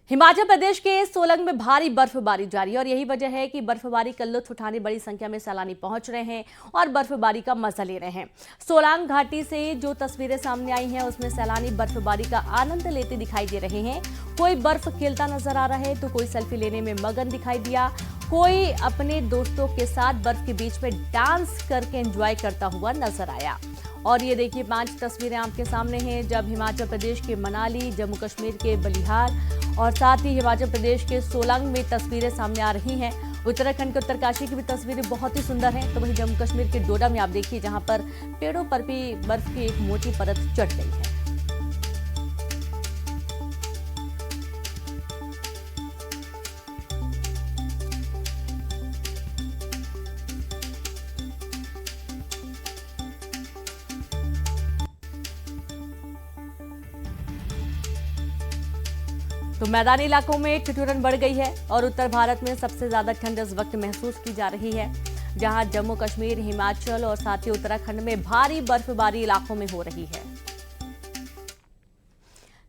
हिमाचल प्रदेश के सोलंग में भारी बर्फबारी जारी है और यही वजह है कि बर्फबारी का लुत्फ उठाने बड़ी संख्या में सैलानी पहुंच रहे हैं और बर्फबारी का मजा ले रहे हैं। सोलांग घाटी से जो तस्वीरें सामने आई हैं उसमें सैलानी बर्फबारी का आनंद लेते दिखाई दे रहे हैं। कोई बर्फ खेलता नजर आ रहा है तो कोई सेल्फी लेने में मगन दिखाई दिया, कोई अपने दोस्तों के साथ बर्फ के बीच में डांस करके एंजॉय करता हुआ नजर आया। और ये देखिए 5 तस्वीरें आपके सामने हैं जब हिमाचल प्रदेश के मनाली, जम्मू कश्मीर के बलिहार और साथ ही हिमाचल प्रदेश के सोलांग में तस्वीरें सामने आ रही हैं। उत्तराखंड के उत्तरकाशी की भी तस्वीरें बहुत ही सुंदर हैं। तो वहीं जम्मू कश्मीर के डोडा में आप देखिए जहां पर पेड़ों पर भी बर्फ की एक मोटी परत चढ़ गई है। तो मैदानी इलाकों में ठिठुरन बढ़ गई है और उत्तर भारत में सबसे ज्यादा ठंड इस वक्त महसूस की जा रही है, जहां जम्मू कश्मीर, हिमाचल और साथ ही उत्तराखंड में भारी बर्फबारी इलाकों में हो रही है।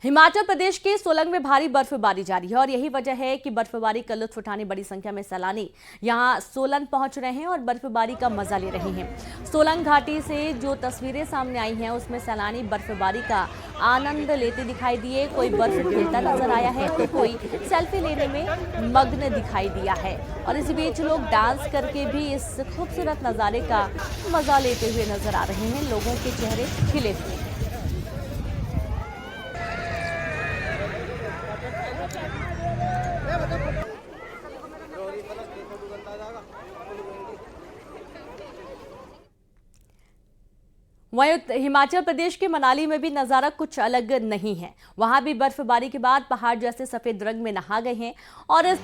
हिमाचल प्रदेश के सोलंग में भारी बर्फबारी जारी है और यही वजह है कि बर्फबारी का लुत्फ उठाने बड़ी संख्या में सैलानी यहां सोलंग पहुंच रहे हैं और बर्फबारी का मजा ले रहे हैं। सोलंग घाटी से जो तस्वीरें सामने आई हैं उसमें सैलानी बर्फबारी का आनंद लेते दिखाई दिए, कोई बर्फ खेलता नजर आया है तो कोई सेल्फी लेने में मग्न दिखाई दिया है। और इसी बीच लोग डांस करके भी इस खूबसूरत नजारे का मजा लेते हुए नजर आ रहे हैं। लोगों के चेहरे खिले हुए हैं। वहीं हिमाचल प्रदेश के मनाली में भी नज़ारा कुछ अलग नहीं है। वहां भी बर्फबारी के बाद पहाड़ जैसे सफेद रंग में नहा गए हैं और एक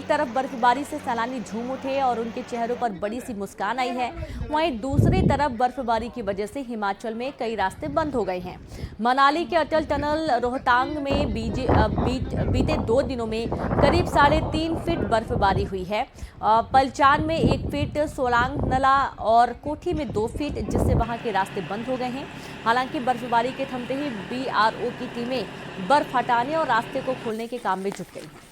तरफ बर्फबारी से सैलानी झूम उठे और उनके चेहरों पर बड़ी सी मुस्कान आई है। वहीं दूसरी तरफ बर्फबारी की वजह से हिमाचल में कई रास्ते बंद हो गए हैं। मनाली के अटल टनल रोहतांग में बीते 2 दिनों में करीब 3.5 फीट बर्फबारी हुई है। पलचान में 1 फीट, सोलांग नला और कोठी में 2 फीट, जिससे वहां के रास्ते बंद हो गए हैं। हालांकि बर्फबारी के थमते ही BRO की टीमें बर्फ हटाने और रास्ते को खोलने के काम में जुट गई हैं।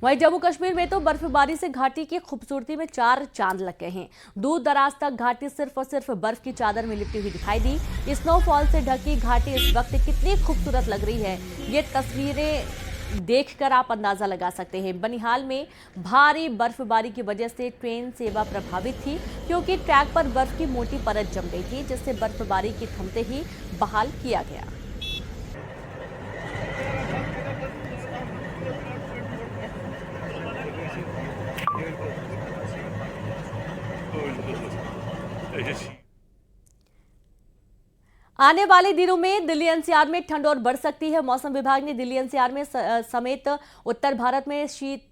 वहीं जम्मू कश्मीर में तो बर्फबारी से घाटी की खूबसूरती में 4 चांद लग गए हैं। दूर दराज तक घाटी सिर्फ और सिर्फ बर्फ की चादर में लिपटी हुई दिखाई दी। स्नोफॉल से ढकी घाटी इस वक्त कितनी खूबसूरत लग रही है, ये तस्वीरें देखकर आप अंदाजा लगा सकते हैं। बनिहाल में भारी बर्फबारी की वजह से ट्रेन सेवा प्रभावित थी, क्योंकि ट्रैक पर बर्फ की मोटी परत जम गई थी, जिससे बर्फबारी के थमते ही बहाल किया गया। आने वाले दिनों में दिल्ली NCR में ठंड और बढ़ सकती है। मौसम विभाग ने दिल्ली NCR में समेत उत्तर भारत में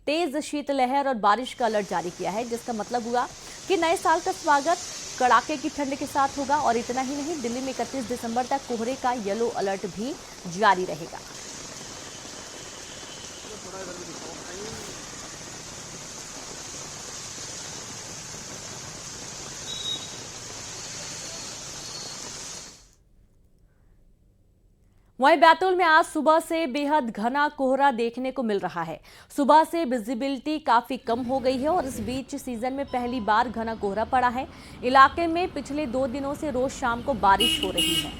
तेज शीतलहर और बारिश का अलर्ट जारी किया है, जिसका मतलब हुआ कि नए साल का स्वागत कड़ाके की ठंड के साथ होगा। और इतना ही नहीं, दिल्ली में 31 दिसंबर तक कोहरे का येलो अलर्ट भी जारी रहेगा। वहीं बैतूल में आज सुबह से बेहद घना कोहरा देखने को मिल रहा है। सुबह से विजिबिलिटी काफी कम हो गई है और इस बीच सीजन में पहली बार घना कोहरा पड़ा है। इलाके में पिछले 2 दिनों से रोज शाम को बारिश हो रही है।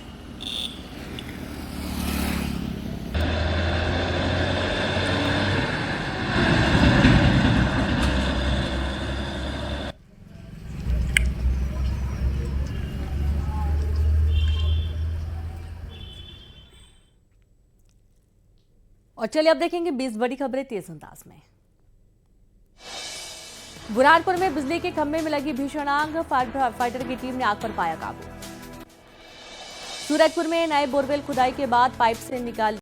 और चलिए अब देखेंगे 20 बड़ी खबरें तेज अंदाज में। बुरहानपुर में बिजली के खंभे में लगी भीषण आग, फाइटर की टीम ने आग पर पाया काबू। सूरजपुर में नए बोरवेल खुदाई के बाद पाइप से निकाल